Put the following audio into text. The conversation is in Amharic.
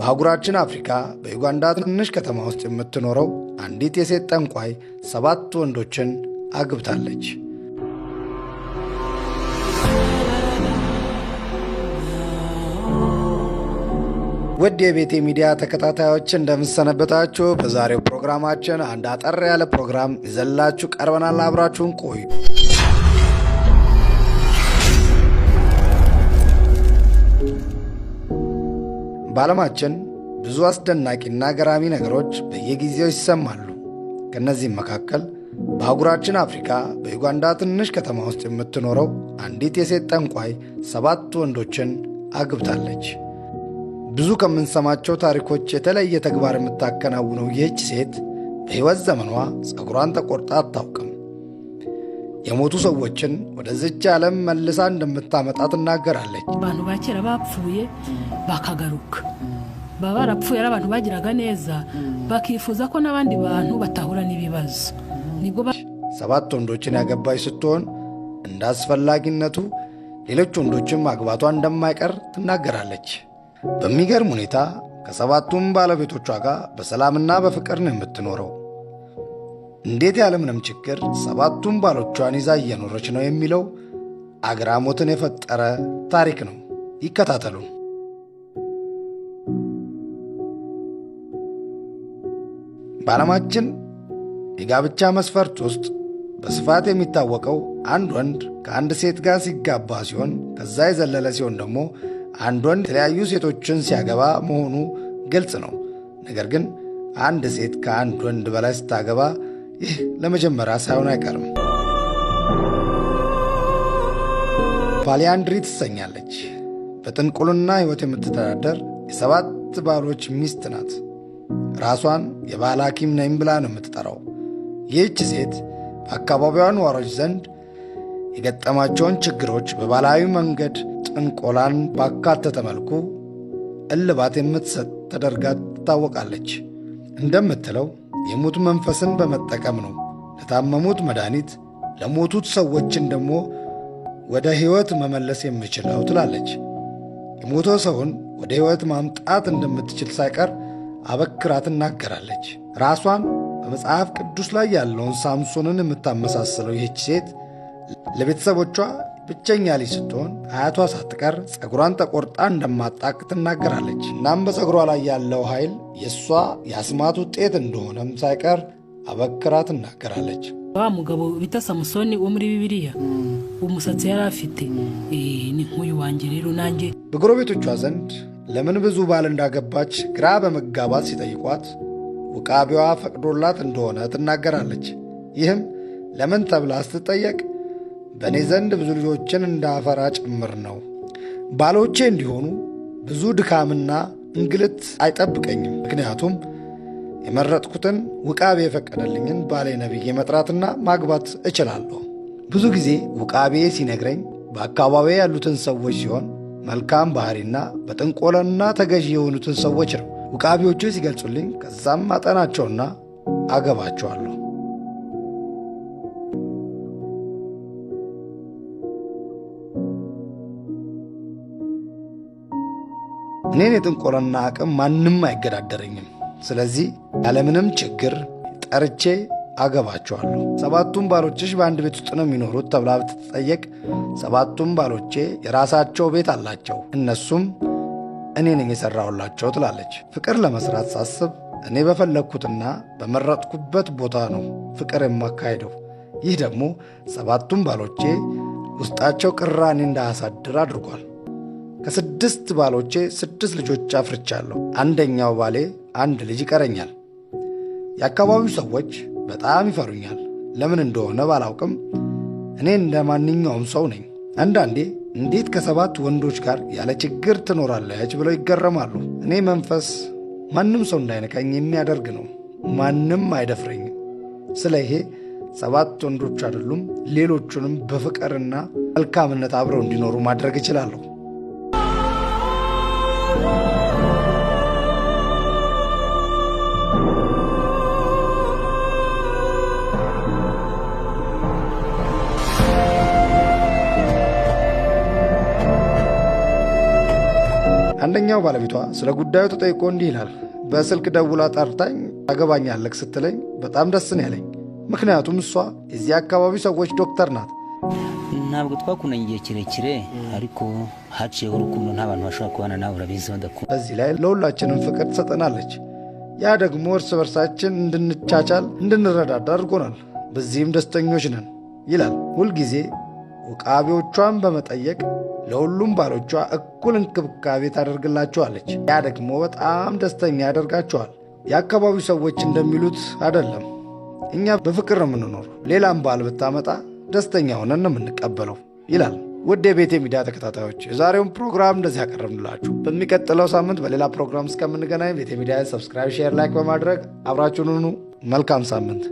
በአህጉራችን አፍሪካ በዩጋንዳ ትንሽ ከተማ ውስጥ የምትኖረው አንዲት የሴት ጠንቋይ 7 ወንዶችን አግብታለች። ውድ የቤቴ ሚዲያ ተከታታዮች እንደምሰነበታችሁ። በዛሬው ፕሮግራማችን አንድ አጠር ያለ ፕሮግራም ይዘላችሁ ቀርበናል። አብራችሁን ቆዩ። በዓለማችን ብዙ አስደናቂና ገራሚ ነገሮች በየጊዜው ይሰማሉ። ከነዚህም መካከል በአህጉራችን አፍሪካ በዩጋንዳ ትንሽ ከተማ ውስጥ የምትኖረው አንዲት የሴት ጠንቋይ 7 ወንዶችን አግብታለች። ብዙ ከምንሰማቸው ታሪኮች የተለየ ተግባር የምታከናውነው ይህች ሴት በሕይወት ዘመኗ ፀጉሯን ተቆርጣ አታውቅም። የሞቱ ሰዎችን ወደዚች ዓለም መልሳ እንደምታመጣ ትናገራለች። ባኑ ባቸራ ባፍሩዬ ባካጋሩክ ባባራፍሩ ያራባኑ ባጅራጋ ነዛ ባኪፉዛ ኮና ባንዲ ባኑ ባታሁራኒ ቢባዝ ንጎባ 7 ወንዶችን ያገባች ስትሆን እንደ አስፈላጊነቱ ሌሎች ወንዶችን ማግባቷ እንደማይቀር ትናገራለች። በሚገርም ሁኔታ ከ7ቱም ባለቤቶቿ ጋር በሰላምና በፍቅር ነው የምትኖረው። እንዴት ያለምንም ችግር 7ቱም ባሎቿን ይዛ እየኖረች ነው የሚለው አግራሞትን የፈጠረ ታሪክ ነው። ይከታተሉ። በዓለማችን የጋብቻ መስፈርት ውስጥ በስፋት የሚታወቀው አንድ ወንድ ከአንድ ሴት ጋር ሲጋባ ሲሆን ከዛ የዘለለ ሲሆን ደግሞ አንድ ወንድ የተለያዩ ሴቶችን ሲያገባ መሆኑ ግልጽ ነው። ነገር ግን አንድ ሴት ከአንድ ወንድ በላይ ስታገባ ይህ ለመጀመሪያ ሳይሆን አይቀርም። ፖሊያንድሪ ትሰኛለች። በጥንቁልና ሕይወት የምትተዳደር የ7 ባሎች ሚስት ናት። ራሷን የባል ሐኪም ነኝ ብላ ነው የምትጠራው። ይህች ሴት በአካባቢዋ ነዋሪዎች ዘንድ የገጠማቸውን ችግሮች በባህላዊ መንገድ ጥንቆላን ባካተተ መልኩ እልባት የምትሰጥ ተደርጋ ትታወቃለች። እንደምትለው የሙት መንፈስን በመጠቀም ነው ለታመሙት መድኃኒት፣ ለሞቱት ሰዎችን ደግሞ ወደ ሕይወት መመለስ የምችለው ትላለች። የሞተ ሰውን ወደ ሕይወት ማምጣት እንደምትችል ሳይቀር አበክራ ትናገራለች። ራሷን በመጽሐፍ ቅዱስ ላይ ያለውን ሳምሶንን የምታመሳስለው ይህች ሴት ለቤተሰቦቿ ብቸኛ ልጅ ስትሆን አያቷ ሳትቀር ፀጉሯን ተቆርጣ እንደማጣቅ ትናገራለች። እናም በፀጉሯ ላይ ያለው ኃይል የእሷ የአስማት ውጤት እንደሆነም ሳይቀር አበክራ ትናገራለች። ሙገቦ ቢታ ሳምሶኒ ኡምሪ ቢቢሪያ ሙሰት ያራፊቲ ንሁይ ዋንጀሪሩ ናንጀ በጎረቤቶቿ ዘንድ ለምን ብዙ ባል እንዳገባች ግራ በመጋባት ሲጠይቋት ውቃቢዋ ፈቅዶላት እንደሆነ ትናገራለች። ይህም ለምን ተብላ ስትጠየቅ በእኔ ዘንድ ብዙ ልጆችን እንዳፈራ ጭምር ነው። ባሎቼ እንዲሆኑ ብዙ ድካምና እንግልት አይጠብቀኝም። ምክንያቱም የመረጥኩትን ውቃቤ የፈቀደልኝን ባሌ ነብዬ መጥራትና ማግባት እችላለሁ። ብዙ ጊዜ ውቃቤ ሲነግረኝ በአካባቢ ያሉትን ሰዎች ሲሆን መልካም ባህሪና በጥንቆላና ተገዢ የሆኑትን ሰዎች ነው ውቃቢዎቹ ሲገልጹልኝ። ከዛም አጠናቸውና አገባቸዋለሁ። እኔን የጥንቆላና አቅም ማንም አይገዳደረኝም። ስለዚህ ያለምንም ችግር ጠርቼ አገባቸዋለሁ። 7ቱም ባሎችሽ በአንድ ቤት ውስጥ ነው የሚኖሩት ተብላ ብትጠየቅ 7ቱም ባሎቼ የራሳቸው ቤት አላቸው፣ እነሱም እኔ ነኝ የሠራሁላቸው ትላለች። ፍቅር ለመስራት ሳስብ እኔ በፈለግኩትና በመረጥኩበት ቦታ ነው ፍቅር የማካሄደው። ይህ ደግሞ 7ቱም ባሎቼ ውስጣቸው ቅራኔ እንዳያሳድር አድርጓል። ከ6 ባሎቼ 6 ልጆች አፍርቻለሁ። አንደኛው ባሌ 1 ልጅ ይቀረኛል። የአካባቢው ሰዎች በጣም ይፈሩኛል። ለምን እንደሆነ ባላውቅም እኔ እንደ ማንኛውም ሰው ነኝ። አንዳንዴ እንዴት ከ7 ወንዶች ጋር ያለ ችግር ትኖራለች ብለው ይገረማሉ። እኔ መንፈስ ማንም ሰው እንዳይነካኝ የሚያደርግ ነው። ማንም አይደፍረኝም። ስለ ይሄ 7 ወንዶች አይደሉም ሌሎቹንም በፍቅርና መልካምነት አብረው እንዲኖሩ ማድረግ እችላለሁ። አንደኛ ሌላኛው ባለቤቷ ስለ ጉዳዩ ተጠይቆ እንዲህ ይላል። በስልክ ደውላ ጠርታኝ ታገባኛለህ ስትለኝ በጣም ደስ ነው ያለኝ። ምክንያቱም እሷ የዚህ አካባቢ ሰዎች ዶክተር ናት። ntabwo twakunanye kirekire ariko haciye urukundo ntabantu bashobora kubana nawe urabizi badakunda በዚህ ላይ ለሁላችንም ፍቅር ትሰጠናለች። ያ ደግሞ እርስ በርሳችን እንድንቻቻል እንድንረዳዳ አድርጎናል። በዚህም ደስተኞች ነን ይላል። ሁልጊዜ ውቃቢዎቿን በመጠየቅ ለሁሉም ባሎቿ እኩል እንክብካቤ ታደርግላቸዋለች። ያ ደግሞ በጣም ደስተኛ ያደርጋቸዋል። የአካባቢው ሰዎች እንደሚሉት አይደለም፣ እኛ በፍቅር ነው የምንኖረው። ሌላም ባል ብታመጣ ደስተኛ ሆነን ነው የምንቀበለው ይላል። ውድ የቤቴ ሚዲያ ተከታታዮች የዛሬውን ፕሮግራም እንደዚህ ያቀረብንላችሁ። በሚቀጥለው ሳምንት በሌላ ፕሮግራም እስከምንገናኝ ቤቴ ሚዲያ ሰብስክራይብ፣ ሼር፣ ላይክ በማድረግ አብራችሁን ሁኑ። መልካም ሳምንት።